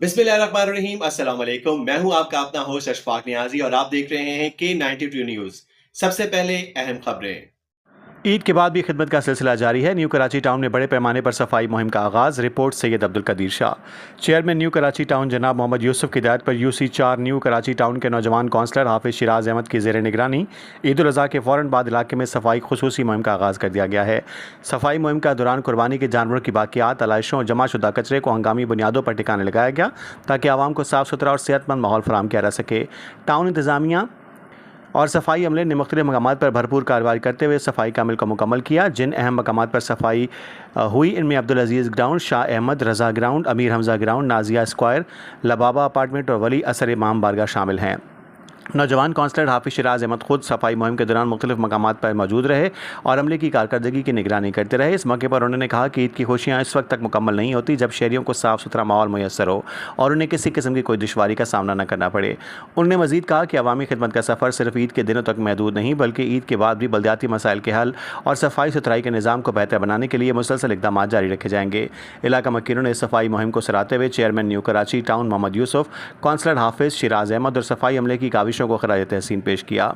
बिस्मिल्लाहिर्रहमानिर्रहीम अस्सलाम वालेकुम। मैं हूं आपका अपना होस्ट अशफाक नियाजी और आप देख रहे हैं K92 न्यूज़। सबसे पहले अहम खबरें। ईद के बाद भी खिदमत का सिलसिला जारी है। न्यू कराची टाउन में बड़े पैमाने पर सफाई मुहिम का आगाज़। Report Syed Abdul Qadir Shah. Chairman new Karachi town जनाब मोहम्मद यूसुफ की हिदायत पर UC4 न्यू कराची टाउन के नौजवान काउंसलर हाफिज शिराज अहमद की ज़ेर निगरानी ईद उल अज़हा के फ़ौरन बाद इलाके में सफाई खुसूसी मुहिम का आगाज़ कर दिया गया है। सफाई मुहिम का दौरान कुर्बानी के जानवरों की बाकियात, आलाइशों और जमा शुदा कचरे को हंगामी बुनियादों पर ठिकाने लगाया गया ताकि आवाम को साफ़ सुथरा और सेहतमंद माहौल फराहम किया जा सके। टाउन इंतज़ामिया और सफाई अमले ने मुख्तलिफ मकामात पर भरपूर कार्रवाई करते हुए सफाई का अमल को मुकम्मल किया। जिन अहम मकामात पर सफाई हुई इनमें Abdul Aziz ground, Shah Ahmad Raza ground, Amir Hamza ground, Nazia square, Lababa apartment और वली असर इमाम बारगाह शामिल हैं। नौजवान काउंसलर हाफिज शिराज अहमद खुद सफाई मुहिम के दौरान मुख्तलिफ मकामात पर मौजूद रहे और अमले की कारकर्दगी की निगरानी करते रहे। इस मौके पर उन्होंने कहा कि ईद की खुशियाँ इस वक्त तक मुकम्मल नहीं होती जब शहरियों को साफ़ सुथरा माहौल मुयसर हो और उन्हें किसी किस्म की कोई दुश्वारी का सामना न करना पड़े। उन्होंने मज़ीद कहा कि अवामी खिदमत का सफ़र सिर्फ ईद के दिनों तक महदूद नहीं बल्कि ईद के बाद भी बल्दियाती मसाइल के हल और सफाई सुथराई के निज़ाम को बेहतर बनाने के लिए मुसलसल इक़दाम जारी रखे जाएंगे। इलाका मकीनों ने सफाई मुहिम को सराहते हुए chairman new Karachi town Mohammad Yusuf, councillor Hafiz Shiraz Ahmed और सफाई अमले की काविशों को खराज तहसीन पेश किया।